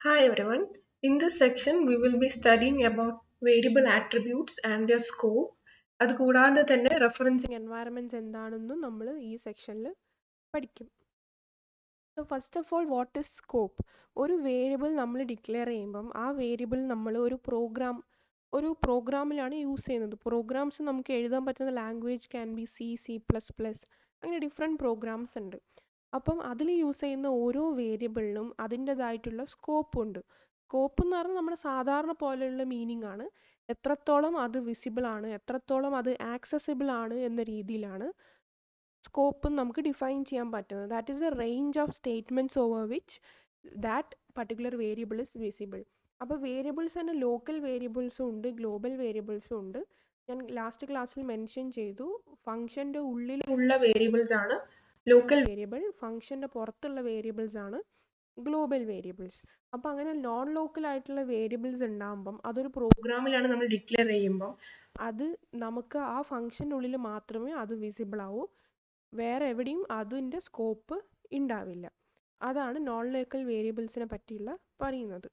Hi everyone. In this section, we will be studying about variable attributes and their scope. അതുകൂടാതെ തന്നെ referencing എൻവയറമെന്റ്സ് എന്താണെന്നും നമ്മൾ ഈ സെക്ഷനിൽ പഠിക്കും. So first of all what is scope? ഒരു വേരിയബിൾ നമ്മൾ ഡിക്ലെയർ ചെയ്യുമ്പം ആ വേരിയബിൾ നമ്മൾ ഒരു പ്രോഗ്രാമിലാണ് യൂസ് ചെയ്യുന്നത്. പ്രോഗ്രാംസ് നമുക്ക് എഴുതാൻ പറ്റുന്ന ലാംഗ്വേജ് ക്യാൻ ബി C++, അങ്ങനെ ഡിഫറെൻറ്റ് പ്രോഗ്രാംസ് ഉണ്ട്. അപ്പം അതിൽ യൂസ് ചെയ്യുന്ന ഓരോ വേരിയബിളിനും അതിൻ്റെതായിട്ടുള്ള സ്കോപ്പുണ്ട്. സ്കോപ്പ് എന്ന് പറഞ്ഞാൽ നമ്മുടെ സാധാരണ പോലെയുള്ള മീനിങ് ആണ്. എത്രത്തോളം അത് വിസിബിൾ ആണ്, എത്രത്തോളം അത് ആക്സസിബിൾ ആണ് എന്ന രീതിയിലാണ് സ്കോപ്പ് നമുക്ക് ഡിഫൈൻ ചെയ്യാൻ പറ്റുന്നത്. That is A range of statements over which that particular variable is visible. അപ്പോൾ വേരിയബിൾസ് തന്നെ ലോക്കൽ വേരിയബിൾസും ഉണ്ട്, ഗ്ലോബൽ വേരിയബിൾസും ഉണ്ട്. ഞാൻ ലാസ്റ്റ് ക്ലാസ്സിൽ മെൻഷൻ ചെയ്തു, ഫംഗ്ഷൻ്റെ ഉള്ളിലുള്ള വേരിയബിൾസ് ആണ് ലോക്കൽ വേരിയബിൾ, ഫംഗ്ഷൻ്റെ പുറത്തുള്ള വേരിയബിൾസ് ആണ് ഗ്ലോബൽ വേരിയബിൾസ്. അപ്പോൾ അങ്ങനെ നോൺ ലോക്കൽ ആയിട്ടുള്ള വേരിയബിൾസ് ഉണ്ടാകുമ്പം അതൊരു പ്രോഗ്രാമിലാണ് നമ്മൾ ഡിക്ലെയർ ചെയ്യുമ്പം അത് നമുക്ക് ആ ഫംഗ്ഷൻ്റെ ഉള്ളിൽ മാത്രമേ അത് വിസിബിൾ ആവൂ, വേറെ എവിടെയും അതിൻ്റെ സ്കോപ്പ് ഉണ്ടാവില്ല. അതാണ് നോൺ ലോക്കൽ വേരിയബിൾസിനെ പറ്റിയുള്ള പറയുന്നത്.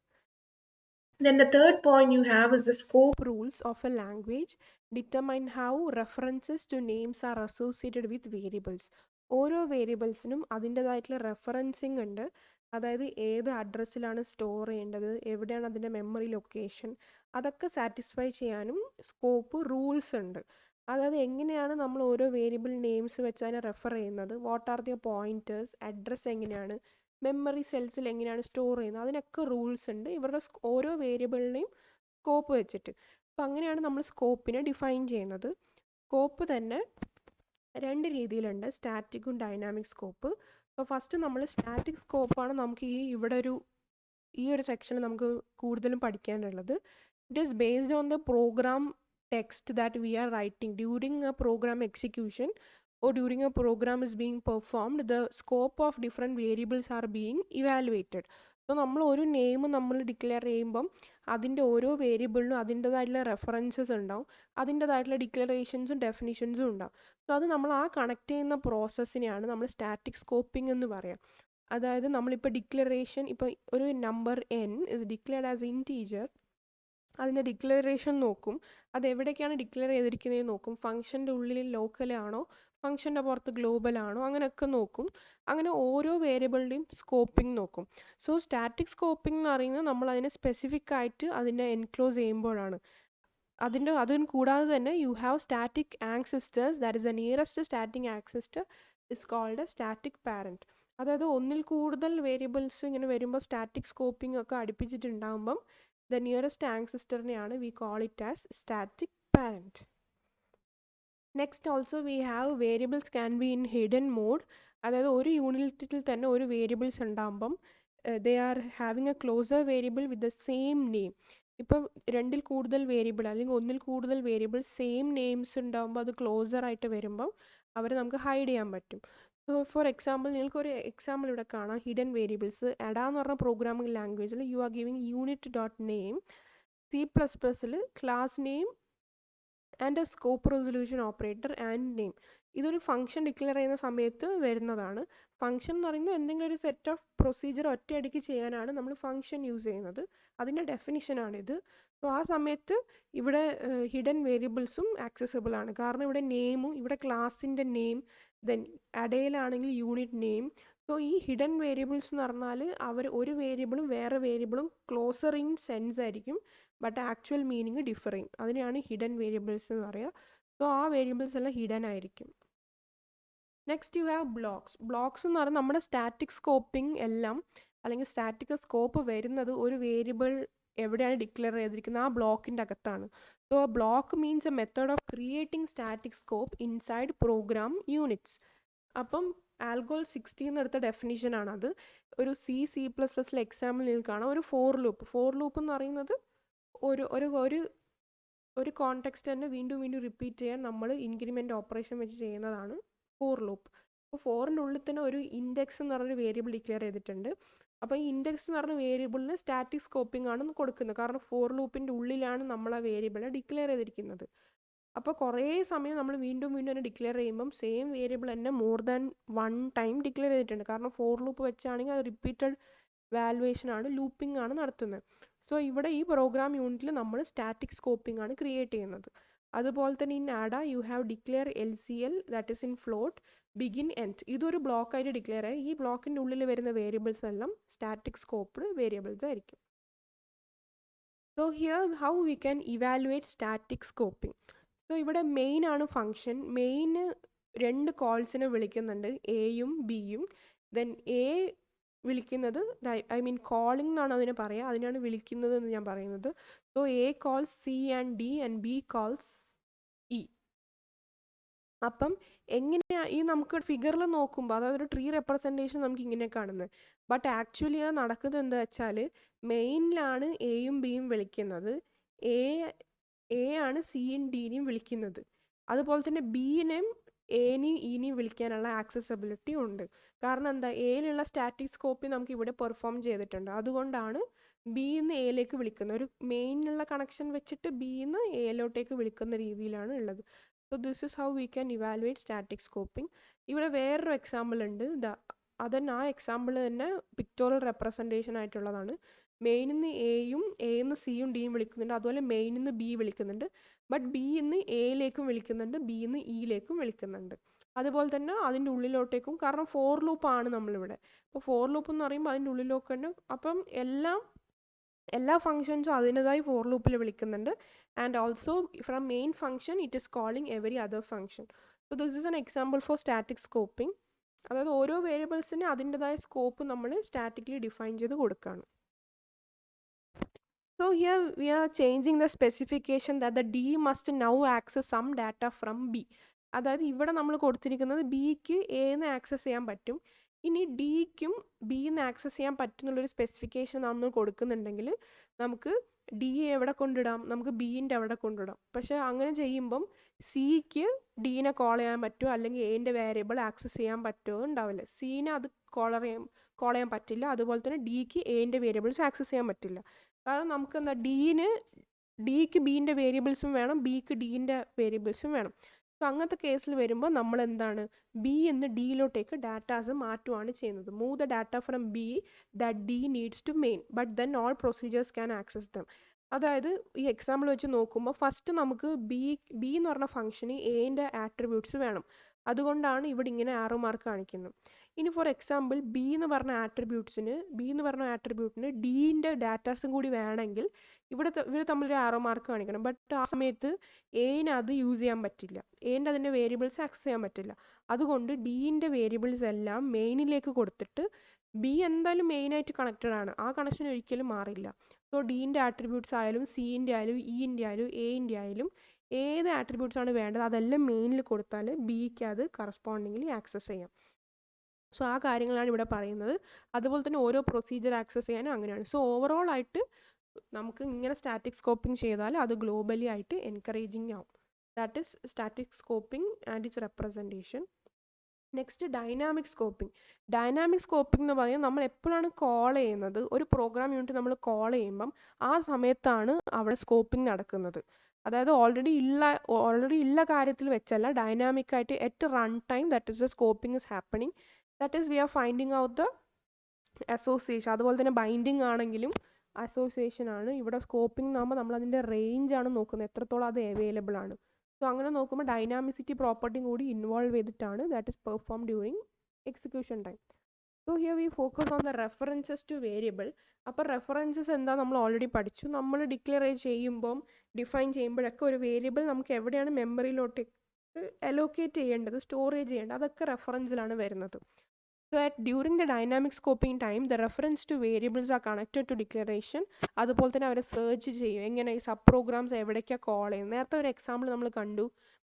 Then the third point you have is the scope rules of a language determine how references to names are associated with variables. ഓരോ വേരിയബിൾസിനും അതിൻ്റെതായിട്ടുള്ള റെഫറൻസിങ് ഉണ്ട്. അതായത് ഏത് അഡ്രസ്സിലാണ് സ്റ്റോർ ചെയ്യേണ്ടത്, എവിടെയാണ് അതിൻ്റെ മെമ്മറി ലൊക്കേഷൻ, അതൊക്കെ സാറ്റിസ്ഫൈ ചെയ്യാനും സ്കോപ്പ് റൂൾസ് ഉണ്ട്. അതായത് എങ്ങനെയാണ് നമ്മൾ ഓരോ വേരിയബിൾ നെയിംസ് വെച്ച് അതിനെ റെഫർ ചെയ്യുന്നത്, what are their pointers, address എങ്ങനെയാണ്, മെമ്മറി സെൽസിൽ എങ്ങനെയാണ് സ്റ്റോർ ചെയ്യുന്നത്, അതിനൊക്കെ റൂൾസ് ഉണ്ട് ഇവരുടെ ഓരോ വേരിയബിളിനെയും സ്കോപ്പ് വെച്ചിട്ട്. അപ്പം അങ്ങനെയാണ് നമ്മൾ സ്കോപ്പിനെ ഡിഫൈൻ ചെയ്യുന്നത്. സ്കോപ്പ് തന്നെ രണ്ട് രീതിയിലുണ്ട്, സ്റ്റാറ്റിക്കും ഡൈനാമിക് സ്കോപ്പ്. അപ്പോൾ ഫസ്റ്റ് നമ്മൾ സ്റ്റാറ്റിക് സ്കോപ്പാണ് നമുക്ക് ഈ ഒരു സെക്ഷനിൽ നമുക്ക് കൂടുതലും പഠിക്കാനുള്ളത്. It is based on the program text that we are writing during a program execution or during a program is being performed. The scope of different variables are being evaluated. So നമ്മൾ ഒരു name നമ്മൾ declare ചെയ്യുമ്പം അതിൻ്റെ ഓരോ വേരിയബിളിനും അതിൻ്റെതായിട്ടുള്ള references ഉണ്ടാവും, അതിൻ്റെതായിട്ടുള്ള ഡിക്ലറേഷൻസും ഡെഫിനിഷൻസും ഉണ്ടാവും. സോ അത് നമ്മൾ ആ കണക്ട് ചെയ്യുന്ന പ്രോസസ്സിനെയാണ് നമ്മൾ സ്റ്റാറ്റിക് സ്കോപ്പിംഗ് എന്ന് പറയാം. അതായത് നമ്മളിപ്പോൾ ഡിക്ലറേഷൻ, ഇപ്പോൾ ഒരു number n is declared as integer, അതിൻ്റെ ഡിക്ലറേഷൻ നോക്കും, അത് എവിടേക്കാണ് ഡിക്ലെയർ ചെയ്തിരിക്കുന്നതെന്ന് നോക്കും, ഫംഗ്ഷൻ്റെ ഉള്ളിൽ ലോക്കലാണോ ഫംഗ്ഷൻ്റെ പുറത്ത് ഗ്ലോബലാണോ അങ്ങനെയൊക്കെ നോക്കും. അങ്ങനെ ഓരോ വേരിയബിളിൻ്റെയും സ്കോപ്പിംഗ് നോക്കും. സോ സ്റ്റാറ്റിക് സ്കോപ്പിംഗ് എന്ന് പറയുന്നത് നമ്മൾ അതിനെ സ്പെസിഫിക് ആയിട്ട് അതിനെ എൻക്ലോസ് ചെയ്യുമ്പോഴാണ്. അതിന് കൂടാതെ തന്നെ you have static ancestors, that is the nearest static ancestor is called a static parent. അതായത് ഒന്നിൽ കൂടുതൽ വേരിയബിൾസ് ഇങ്ങനെ വരുമ്പോൾ സ്റ്റാറ്റിക് സ്കോപ്പിംഗ് ഒക്കെ അടുപ്പിച്ചിട്ടുണ്ടാകുമ്പം the nearest ancestor-നെയാണ് we call it as static parent. Next also we have variables can be in hidden mode. അതായത് ഒരു യൂണിറ്റിൽ തന്നെ ഒരു variables ഉണ്ടാകുമ്പം they are having a closer variable with the same name. ഇപ്പം രണ്ടിൽ കൂടുതൽ variable അല്ലെങ്കിൽ ഒന്നിൽ കൂടുതൽ വേരിയബിൾ സെയിം നെയിംസ് ഉണ്ടാകുമ്പോൾ അത് ക്ലോസർ ആയിട്ട് വരുമ്പം അവരെ നമുക്ക് ഹൈഡ് ചെയ്യാൻ പറ്റും. ഫോർ എക്സാമ്പിൾ നിങ്ങൾക്കൊരു എക്സാമ്പിൾ ഇവിടെ കാണാം, ഹിഡൻ വേരിയബിൾസ്. എഡ എന്ന് പറഞ്ഞ പ്രോഗ്രാമിംഗ് ലാംഗ്വേജിൽ you are giving unit dot name, C++ൽ class name and a scope resolution operator and name. ഇതൊരു ഫംഗ്ഷൻ ഡിക്ലെയർ ചെയ്യുന്ന സമയത്ത് വരുന്നതാണ്. ഫംഗ്ഷൻ എന്ന് പറയുന്നത് എന്തെങ്കിലും ഒരു സെറ്റ് ഓഫ് പ്രൊസീജിയർ ഒറ്റയടിക്ക് ചെയ്യാനാണ് നമ്മൾ ഫംഗ്ഷൻ യൂസ് ചെയ്യുന്നത്, അതിൻ്റെ ഡെഫിനിഷനാണിത്. അപ്പോൾ ആ സമയത്ത് ഇവിടെ ഹിഡൻ വേരിയബിൾസും ആക്സസിബിൾ ആണ്, കാരണം ഇവിടെ നെയിമും ഇവിടെ ക്ലാസിൻ്റെ നെയിം, ദെൻ അഡയിലാണെങ്കിൽ യൂണിറ്റ് നെയിം. സോ ഈ ഹിഡൻ വേരിയബിൾസ് എന്ന് പറഞ്ഞാൽ അവർ ഒരു വേരിയബിളും വേറെ വേരിയബിളും ക്ലോസർ ഇൻ സെൻസ് ആയിരിക്കും, ബട്ട് ആക്ച്വൽ മീനിങ് ഡിഫറിങ്. അതിനെയാണ് ഹിഡൻ വേരിയബിൾസ് എന്ന് പറയുക. സോ ആ വേരിയബിൾസ് എല്ലാം ഹിഡൻ ആയിരിക്കും. Next you have blocks. Blocks എന്ന് പറഞ്ഞാൽ നമ്മുടെ സ്റ്റാറ്റിക് സ്കോപ്പിംഗ് എല്ലാം അല്ലെങ്കിൽ സ്റ്റാറ്റിക് സ്കോപ്പ് വരുന്നത് ഒരു വേരിയബിൾ എവിടെയാണ് ഡിക്ലെയർ ചെയ്തിരിക്കുന്നത് ആ ബ്ലോക്കിൻ്റെ അകത്താണ്. So block means a method of creating static scope inside program units. അപ്പം ആൽഗോൾ 16 എടുത്ത ഡെഫിനിഷനാണത്. ഒരു C++ലെ എക്സാമ്പിൾ നിങ്ങൾക്ക് കാണാം, ഒരു ഫോർ ലൂപ്പ് എന്ന് പറയുന്നത് ഒരു കോണ്ടെക്സ്റ്റ് തന്നെ വീണ്ടും വീണ്ടും റിപ്പീറ്റ് ചെയ്യാൻ നമ്മൾ ഇൻക്രിമെൻ്റ് ഓപ്പറേഷൻ വെച്ച് ചെയ്യുന്നതാണ് ഫോർ ലൂപ്പ്. അപ്പോൾ ഫോറിൻ്റെ ഉള്ളിൽ തന്നെ ഒരു ഇൻഡെക്സ് എന്ന് പറഞ്ഞൊരു വേരിയബിൾ ഡിക്ലെയർ ചെയ്തിട്ടുണ്ട്. അപ്പോൾ ഈ ഇൻഡെക്സ് എന്ന് പറഞ്ഞ വേരിയബിളിന് സ്റ്റാറ്റിക് സ്കോപ്പിംഗ് ആണ് കൊടുക്കുന്നത്, കാരണം ഫോർ ലൂപ്പിൻ്റെ ഉള്ളിലാണ് നമ്മൾ ആ വേരിയബിളെ ഡിക്ലെയർ ചെയ്തിരിക്കുന്നത്. അപ്പോൾ കുറേ സമയം നമ്മൾ വീണ്ടും വീണ്ടും തന്നെ ഡിക്ലെയർ ചെയ്യുമ്പം സെയിം വേരിയബിൾ തന്നെ more than one time declare ചെയ്തിട്ടുണ്ട്, കാരണം ഫോർ ലൂപ്പ് വെച്ചാണെങ്കിൽ അത് റിപ്പീറ്റഡ് വാലുവേഷൻ ആണ്, ലൂപ്പിംഗ് ആണ് നടത്തുന്നത്. സോ ഇവിടെ ഈ പ്രോഗ്രാം യൂണിറ്റിൽ നമ്മൾ സ്റ്റാറ്റിക് സ്കോപ്പിംഗ് ആണ് ക്രിയേറ്റ് ചെയ്യുന്നത്. അതുപോലെ തന്നെ in Ada you have declare LCL that is in float begin end. ഇതൊരു ബ്ലോക്കായിട്ട് ഡിക്ലെയർ ആയി. ഈ ബ്ലോക്കിൻ്റെ ഉള്ളിൽ വരുന്ന വേരിയബിൾസ് എല്ലാം സ്റ്റാറ്റിക് സ്കോപ്ഡ് വേരിയബിൾസ് ആയിരിക്കും. So here how we can evaluate static scoping. So ഇവിടെ മെയിൻ ആണ് ഫങ്ഷൻ. മെയിന് 2 കോൾസിനെ വിളിക്കുന്നുണ്ട്, എയും ബിയും. ദെൻ എ വിളിക്കുന്നത് ഐ മീൻ കോളിംഗ് എന്നാണ് അതിനെ പറയുക, അതിനാണ് വിളിക്കുന്നത് എന്ന് ഞാൻ പറയുന്നത്. So A calls C and D and B calls E. അപ്പം എങ്ങനെയാണ് ഈ നമുക്ക് ഫിഗറിൽ നോക്കുമ്പോൾ അതായത് ഒരു ട്രീ റെപ്രസെൻറ്റേഷൻ നമുക്ക് ഇങ്ങനെ കാണുന്നത്. ബട്ട് ആക്ച്വലി അത് നടക്കുന്നത് എന്താ വെച്ചാൽ മെയിനിലാണ് എയും ബിയും വിളിക്കുന്നത്, എ ആണ് സിയും ഡിനെയും വിളിക്കുന്നത്. അതുപോലെ തന്നെ ബിനെയും എനെയും ഇനെയും വിളിക്കാനുള്ള ആക്സസിബിലിറ്റി ഉണ്ട്. കാരണം എന്താ, എയിലുള്ള സ്റ്റാറ്റിക് സ്കോപ്പിംഗ് നമുക്ക് ഇവിടെ പെർഫോം ചെയ്തിട്ടുണ്ട്. അതുകൊണ്ടാണ് ബിന്ന് എയിലേക്ക് വിളിക്കുന്നത്. ഒരു മെയിനുള്ള കണക്ഷൻ വെച്ചിട്ട് ബിന്ന് എയിലോട്ടേക്ക് വിളിക്കുന്ന രീതിയിലാണ് ഉള്ളത്. So this is how we can evaluate static scoping. ഇവിടെ വേറൊരു എക്സാമ്പിൾ ഉണ്ട്. അതന്നെ ആ എക്സാമ്പിൾ തന്നെ പിക്ടോറിയൽ റെപ്രസെൻറ്റേഷൻ ആയിട്ടുള്ളതാണ്. മെയിനിന്ന് എയും എന്ന് സിയും ഡിയും വിളിക്കുന്നുണ്ട്, അതുപോലെ മെയിനിന്ന് ബി വിളിക്കുന്നുണ്ട്. ബട്ട് ബിന്ന് എയിലേക്കും വിളിക്കുന്നുണ്ട്, ബിന്ന് ഇയിലേക്കും വിളിക്കുന്നുണ്ട്. അതുപോലെ തന്നെ അതിൻ്റെ ഉള്ളിലോട്ടേക്കും, കാരണം ഫോർ ലൂപ്പാണ് നമ്മളിവിടെ. അപ്പോൾ ഫോർ ലൂപ്പ് എന്ന് പറയുമ്പോൾ അതിൻ്റെ ഉള്ളിലൊക്കെ ഉണ്ട്. അപ്പം എല്ലാ ഫങ്ഷൻസും അതിൻ്റെതായി ഫോർ ലൂപ്പിൽ വിളിക്കുന്നുണ്ട്. And also from main function it is calling every other function. So this is an example for static scoping. അതായത് ഓരോ വേരിയബിൾസിന് അതിൻ്റെതായ സ്കോപ്പ് നമ്മൾ സ്റ്റാറ്റിക്കലി ഡിഫൈൻ ചെയ്ത് കൊടുക്കുകയാണ്. So here we are changing the specification that the D must now access some data from B. അതായത് ഇവിടെ നമ്മൾ കൊടുത്തിരിക്കുന്നത് ബിക്ക് എന്ന് ആക്സസ് ചെയ്യാൻ പറ്റും, ഇനി ഡിക്കും ബിന്ന് ആക്സസ് ചെയ്യാൻ പറ്റുന്നുള്ളൊരു സ്പെസിഫിക്കേഷൻ നമ്മൾ കൊടുക്കുന്നുണ്ടെങ്കിൽ നമുക്ക് ഡി എവിടെ കൊണ്ടിടാം, നമുക്ക് ബിൻ്റെ അവിടെ കൊണ്ടിടാം. പക്ഷേ അങ്ങനെ ചെയ്യുമ്പം സിക്ക് ഡീനെ കോൾ ചെയ്യാൻ പറ്റുമോ അല്ലെങ്കിൽ എൻ്റെ വേരിയബിൾ ആക്സസ് ചെയ്യാൻ പറ്റുമോ ഉണ്ടാവില്ല. സീനെ അത് കോൾ ചെയ്യാൻ പറ്റില്ല. അതുപോലെ തന്നെ ഡിക്ക് എൻ്റെ വേരിയബിൾസ് ആക്സസ് ചെയ്യാൻ പറ്റില്ല. കാരണം നമുക്ക് എന്താ, ഡിക്ക് ബീൻ്റെ വേരിയബിൾസും വേണം, ബിക്ക് ഡീൻ്റെ വേരിയബിൾസും വേണം. സോ അങ്ങനത്തെ കേസിൽ വരുമ്പോൾ നമ്മൾ എന്താണ്, ബി എന്ന് ഡിയിലോട്ടേക്ക് ഡാറ്റാസ് മാറ്റുകയാണ് ചെയ്യുന്നത്. Move the data from B that D needs to main but then all procedures can access them. അതായത് ഈ എക്സാമ്പിൾ വെച്ച് നോക്കുമ്പോൾ ഫസ്റ്റ് നമുക്ക് ബി എന്ന് പറഞ്ഞ ഫംഗ്ഷന് എൻ്റെ ആട്രിബ്യൂട്ട്സ് വേണം. അതുകൊണ്ടാണ് ഇവിടെ ഇങ്ങനെ ആറോ മാർക്ക് കാണിക്കുന്നത്. ഇനി ഫോർ എക്സാമ്പിൾ ബി എന്ന് പറഞ്ഞ ആട്രിബ്യൂട്ടിന് ഡീൻ്റെ ഡാറ്റാസും കൂടി വേണമെങ്കിൽ ഇവർ തമ്മിലൊരു ആറോ മാർക്ക് കാണിക്കണം. ബട്ട് ആ സമയത്ത് എന് അത് യൂസ് ചെയ്യാൻ പറ്റില്ല, എൻ്റെ അതിൻ്റെ വേരിയബിൾസ് ആക്സസ് ചെയ്യാൻ പറ്റില്ല. അതുകൊണ്ട് ഡീൻ്റെ വേരിയബിൾസ് എല്ലാം മെയിനിലേക്ക് കൊടുത്തിട്ട് ബി എന്തായാലും മെയിനായിട്ട് കണക്റ്റഡ് ആണ്, ആ കണക്ഷൻ ഒരിക്കലും മാറില്ല. സോ ഡീൻ്റെ ആട്രിബ്യൂട്ട്സ് ആയാലും സിൻ്റെ ആയാലും ഇൻ്റെ ആയാലും എൻ്റെ ആയാലും ഏത് ആട്രിബ്യൂട്ട്സ് ആണ് വേണ്ടത് അതെല്ലാം മെയിനിൽ കൊടുത്താൽ ബിക്ക് അത് കറസ്പോണ്ടിങ്ങിലി ആക്സസ് ചെയ്യാം. സോ ആ കാര്യങ്ങളാണ് ഇവിടെ പറയുന്നത്. അതുപോലെ തന്നെ ഓരോ പ്രൊസീജിയർ ആക്സസ് ചെയ്യാനും അങ്ങനെയാണ്. സോ ഓവറോൾ ആയിട്ട് നമുക്ക് ഇങ്ങനെ സ്റ്റാറ്റിക് സ്കോപ്പിംഗ് ചെയ്താൽ അത് ഗ്ലോബലി ആയിട്ട് എൻകറേജിങ് ആവും. That is static scoping and it's representation. Next dynamic scoping. Dynamic scoping എന്ന് പറയുന്നത് നമ്മൾ എപ്പോഴാണ് കോൾ ചെയ്യുന്നത്, ഒരു പ്രോഗ്രാം യൂണിറ്റ് നമ്മൾ കോൾ ചെയ്യുമ്പം ആ സമയത്താണ് അവിടെ സ്കോപ്പിംഗ് നടക്കുന്നത്. അതായത് ഓൾറെഡി ഉള്ള കാര്യത്തിൽ വെച്ചല്ല, ഡൈനാമിക് ആയിട്ട് at run time that is the scoping is happening. That is we are finding out the association. അതുപോലെ തന്നെ ബൈൻഡിങ് ആണെങ്കിലും അസോസിയേഷൻ ആണ്. ഇവിടെ സ്കോപ്പിംഗ് ആകുമ്പോൾ നമ്മൾ അതിൻ്റെ റേഞ്ചാണ് നോക്കുന്നത്, എത്രത്തോളം അത് അവൈലബിൾ ആണ്. സോ അങ്ങനെ നോക്കുമ്പോൾ ഡൈനാമിസിറ്റി പ്രോപ്പർട്ടിയും കൂടി ഇൻവോൾവ് ചെയ്തിട്ടാണ് that is perform during execution time. So here we focus on the references to variable. അപ്പോൾ റെഫറൻസസ് എന്താ നമ്മൾ ഓൾറെഡി പഠിച്ചു. നമ്മൾ ഡിക്ലെയർ ചെയ്യുമ്പം ഡിഫൈൻ ചെയ്യുമ്പോഴൊക്കെ ഒരു വേരിയബിൾ നമുക്ക് എവിടെയാണ് മെമ്മറിയിലോട്ട് അലോക്കേറ്റ് ചെയ്യേണ്ടത്, സ്റ്റോറേജ് ചെയ്യേണ്ടത്, അതൊക്കെ റെഫറൻസിലാണ് വരുന്നത്. So that during the dynamic scoping time, the reference to variables are connected to declaration. അതുപോലെ തന്നെ അവരെ സെർച്ച് ചെയ്യും, എങ്ങനെ ഈ സബ് പ്രോഗ്രാംസ് എവിടേക്കാണ് കോൾ ചെയ്യും. നേരത്തെ ഒരു എക്സാമ്പിൾ നമ്മൾ കണ്ടു,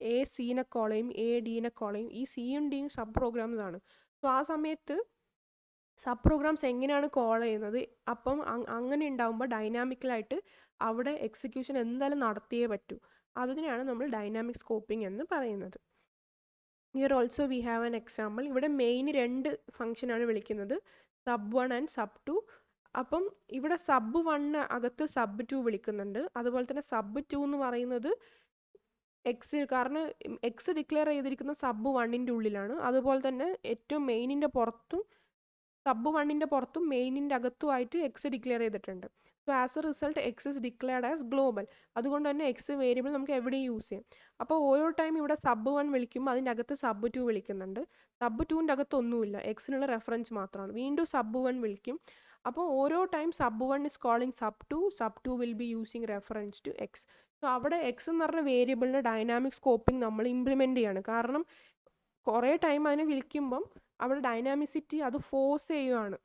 എ സീനെ കോൾ ചെയ്യും, എ ഡീനെ കോൾ ചെയ്യും. ഈ സിയും ഡിയും സബ് പ്രോഗ്രാംസ് ആണ്. സോ ആ സമയത്ത് സബ് പ്രോഗ്രാംസ് എങ്ങനെയാണ് കോൾ ചെയ്യുന്നത്, അപ്പം അങ്ങനെ ഉണ്ടാകുമ്പോൾ ഡൈനാമിക്കലായിട്ട് അവിടെ എക്സിക്യൂഷൻ എന്തായാലും നടത്തിയേ പറ്റൂ. അതിനെയാണ് നമ്മൾ ഡൈനാമിക് സ്കോപ്പിംഗ് എന്ന് പറയുന്നത്. Here also we have an example. ഇവിടെ മെയിൻ 2 ഫംഗ്ഷനാണ് വിളിക്കുന്നത്, സബ് 1 ആൻഡ് സബ് 2. അപ്പം ഇവിടെ സബ് 1 അകത്ത് സബ് 2 വിളിക്കുന്നുണ്ട്. അതുപോലെ തന്നെ സബ് 2 എന്ന് പറയുന്നത് കാരണം എക്സ് ഡിക്ലെയർ ചെയ്തിരിക്കുന്ന സബ് 1ൻ്റെ ഉള്ളിലാണ്. അതുപോലെ തന്നെ ഏറ്റവും മെയിനിൻ്റെ പുറത്തും സബ് 1ൻ്റെ പുറത്തും മെയിനിൻ്റെ അകത്തുമായിട്ട് എക്സ് ഡിക്ലെയർ ചെയ്തിട്ടുണ്ട്. So as A result X is declared as global. അതുകൊണ്ട് തന്നെ എക്സ് വേരിയബിൾ നമുക്ക് എവിടെയും യൂസ് ചെയ്യാം. അപ്പോൾ ഓരോ ടൈം ഇവിടെ സബ് 1 വിളിക്കുമ്പോൾ അതിൻ്റെ അകത്ത് സബ് 2 വിളിക്കുന്നുണ്ട്. സബ് 2ൻ്റെ അകത്ത് ഒന്നുമില്ല, എക്സിനുള്ള റെഫറൻസ് മാത്രമാണ്. വീണ്ടും സബ് 1 വിളിക്കും. അപ്പോൾ ഓരോ time sub 1 is calling sub 2, sub 2 will be using reference to x. So അവിടെ എക്സ് എന്ന് പറഞ്ഞ വേരിയബിളിൻ്റെ ഡൈനാമിക് സ്കോപ്പിംഗ് നമ്മൾ ഇംപ്ലിമെൻറ്റ് ചെയ്യാണ്. കാരണം കുറേ ടൈം അതിനെ വിളിക്കുമ്പം അവിടെ ഡൈനാമിസിറ്റി അത് ഫോഴ്സ് ചെയ്യുകയാണ്.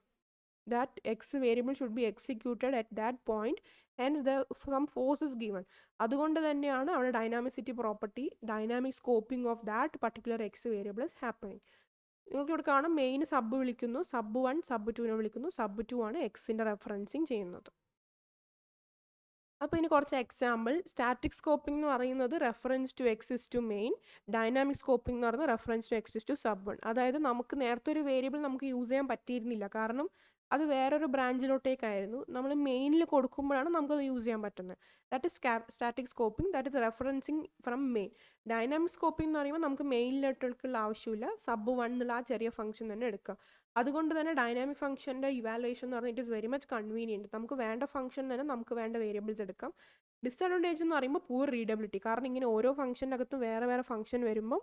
That x variable should be executed at that point, hence some force is given. അതുകൊണ്ട് തന്നെയാണ് അവിടെ dynamicity property, dynamic scoping of that particular x variable is happening. നിങ്ങൾക്ക് ഇവിടെ കാണാം, മെയിൻ സബ് വിളിക്കുന്നു, സബ് 1 സബ് 2നെ വിളിക്കുന്നു, സബ് 2 ആണ് എക്സിൻ്റെ റെഫറൻസിങ് ചെയ്യുന്നത്. അപ്പോൾ ഇനി കുറച്ച് എക്സാമ്പിൾ. സ്റ്റാറ്റിക് സ്കോപ്പിംഗ് എന്ന് പറയുന്നത് reference to x is to main. Dynamic scoping എന്ന് പറയുന്നത് reference to x is to sub 1. അതായത് നമുക്ക് നേരത്തെ ഒരു വേരിയബിൾ നമുക്ക് യൂസ് ചെയ്യാൻ പറ്റിയിരുന്നില്ല, കാരണം അത് വേറൊരു ബ്രാഞ്ചിലോട്ടേക്കായിരുന്നു. നമ്മൾ മെയിനിൽ കൊടുക്കുമ്പോഴാണ് നമുക്കത് യൂസ് ചെയ്യാൻ പറ്റുന്നത്. That is static scoping, that is referencing from main. Dynamic scoping എന്ന് പറയുമ്പോൾ നമുക്ക് മെയിനിലോട്ടുള്ള ആവശ്യമില്ല, സബ് 1 എന്നുള്ള ആ ചെറിയ ഫംഗ്ഷൻ തന്നെ എടുക്കുക. അതുകൊണ്ട് തന്നെ ഡൈനാമിക് ഫംഗ്ഷൻ്റെ ഇവാലുവേഷൻ എന്ന് പറഞ്ഞാൽ it is very much convenient. നമുക്ക് വേണ്ട ഫംഗ്ഷൻ തന്നെ നമുക്ക് വേണ്ട വേരിയബിൾസ് എടുക്കാം. ഡിസഡ്വാൻറ്റേജ് എന്ന് പറയുമ്പോൾ പൂർ റീഡബിലിറ്റി. കാരണം ഇങ്ങനെ ഓരോ ഫംഗ്ഷൻ്റെ അകത്തും വേറെ വേറെ ഫംഗ്ഷൻ വരുമ്പോൾ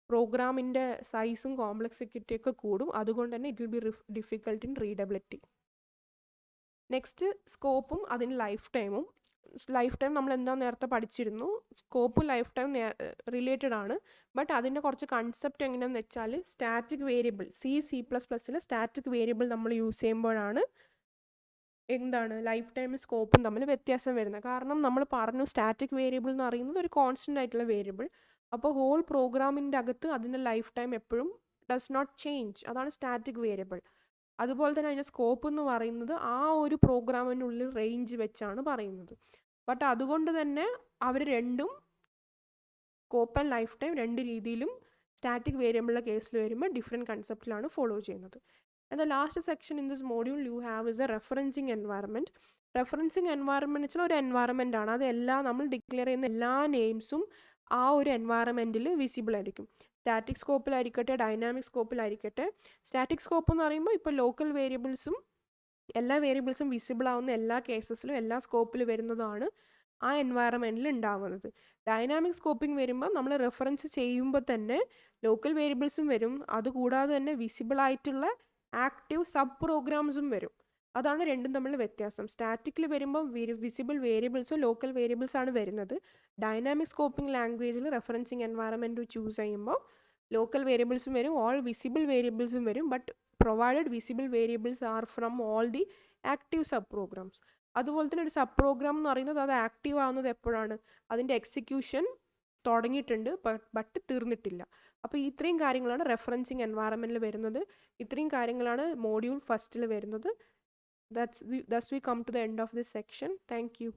പ്രോഗ്രാമിൻ്റെ സൈസും കോംപ്ലക്സിറ്റിയൊക്കെ കൂടും. അതുകൊണ്ട് തന്നെ it will be difficult in readability. Next സ്കോപ്പും അതിന് ലൈഫ് ടൈമും. ലൈഫ് ടൈം നമ്മൾ എന്താ നേരത്തെ പഠിച്ചിരുന്നു, സ്കോപ്പും ലൈഫ് ടൈം റിലേറ്റഡ് ആണ്. ബട്ട് അതിൻ്റെ കുറച്ച് കൺസെപ്റ്റ് എങ്ങനെയാണെന്ന് വെച്ചാൽ, സ്റ്റാറ്റിക് വേരിയബിൾ C++ൽ സ്റ്റാറ്റിക് വേരിയബിൾ നമ്മൾ യൂസ് ചെയ്യുമ്പോഴാണ് എന്താണ് ലൈഫ് ടൈമും സ്കോപ്പും തമ്മിൽ വ്യത്യാസം വരുന്നത്. കാരണം നമ്മൾ പറഞ്ഞു സ്റ്റാറ്റിക് വേരിയബിൾ എന്ന് പറയുന്നത് ഒരു കോൺസ്റ്റൻ്റ് ആയിട്ടുള്ള വേരിയബിൾ. അപ്പോൾ ഹോൾ പ്രോഗ്രാമിൻ്റെ അകത്ത് അതിൻ്റെ ലൈഫ് ടൈം എപ്പോഴും ഡസ് നോട്ട് ചേഞ്ച്. അതാണ് സ്റ്റാറ്റിക് വേരിയബിൾ. അതുപോലെ തന്നെ അതിൻ്റെ സ്കോപ്പ് എന്ന് പറയുന്നത് ആ ഒരു പ്രോഗ്രാമിനുള്ളിൽ റേഞ്ച് വെച്ചാണ് പറയുന്നത്. ബട്ട് അതുകൊണ്ട് തന്നെ അവർ രണ്ടും സ്കോപ്പ് ആൻഡ് ലൈഫ് ടൈം രണ്ട് രീതിയിലും സ്റ്റാറ്റിക് വേരിയബിളിൻ്റെ കേസിൽ വരുമ്പോൾ ഡിഫറെൻറ്റ് കൺസെപ്റ്റിലാണ് ഫോളോ ചെയ്യുന്നത്. And the last section in this module you have is a referencing environment. Referencing environment വെച്ചാൽ ഒരു എൻവയറമെൻ്റ് ആണ്. അതെല്ലാം നമ്മൾ ഡിക്ലെയർ ചെയ്യുന്ന എല്ലാ നെയിംസും ആ ഒരു എൻവയറമെൻറ്റിൽ വിസിബിൾ ആയിരിക്കും. സ്റ്റാറ്റിക് സ്കോപ്പിലായിരിക്കട്ടെ ഡൈനാമിക് സ്കോപ്പിലായിരിക്കട്ടെ. സ്റ്റാറ്റിക് സ്കോപ്പ് എന്ന് പറയുമ്പോൾ ഇപ്പോൾ ലോക്കൽ വേരിയബിൾസും എല്ലാ വേരിയബിൾസും വിസിബിൾ ആവുന്ന എല്ലാ കേസസിലും എല്ലാ സ്കോപ്പിൽ വരുന്നതാണ് ആ എൻവയറമെൻറ്റിൽ ഉണ്ടാകുന്നത്. ഡൈനാമിക് സ്കോപ്പിംഗ് വരുമ്പോൾ നമ്മൾ റെഫറൻസ് ചെയ്യുമ്പോൾ തന്നെ ലോക്കൽ വേരിയബിൾസും വരും, അതുകൂടാതെ തന്നെ വിസിബിൾ ആയിട്ടുള്ള ആക്റ്റീവ് സബ് പ്രോഗ്രാംസും വരും. അതാണ് രണ്ടും തമ്മിൽ വ്യത്യാസം. സ്റ്റാറ്റിക്കിൽ വരുമ്പോൾ വിസിബിൾ വേരിയബിൾസും ലോക്കൽ വേരിയബിൾസ് ആണ് വരുന്നത്. ഡൈനാമിക് സ്കോപ്പിംഗ് ലാംഗ്വേജിൽ റെഫറൻസിങ് എൻവയറമെൻറ്റ് ചൂസ് ചെയ്യുമ്പോൾ ലോക്കൽ വേരിയബിൾസും വരും, ഓൾ വിസിബിൾ വേരിയബിൾസും വരും. But provided visible variables are from all the active sub programmes. അതുപോലെ തന്നെ ഒരു സബ് പ്രോഗ്രാം എന്ന് പറയുന്നത് അത് ആക്റ്റീവ് ആവുന്നത് എപ്പോഴാണ്, അതിൻ്റെ എക്സിക്യൂഷൻ തുടങ്ങിയിട്ടുണ്ട് ബട്ട് തീർന്നിട്ടില്ല. അപ്പോൾ ഇത്രയും കാര്യങ്ങളാണ് റെഫറൻസിങ് എൻവയറമെൻറ്റിൽ വരുന്നത്. ഇത്രയും കാര്യങ്ങളാണ് മോഡ്യൂൾ ഫസ്റ്റിൽ വരുന്നത്. Thus we come to the end of this section. Thank you.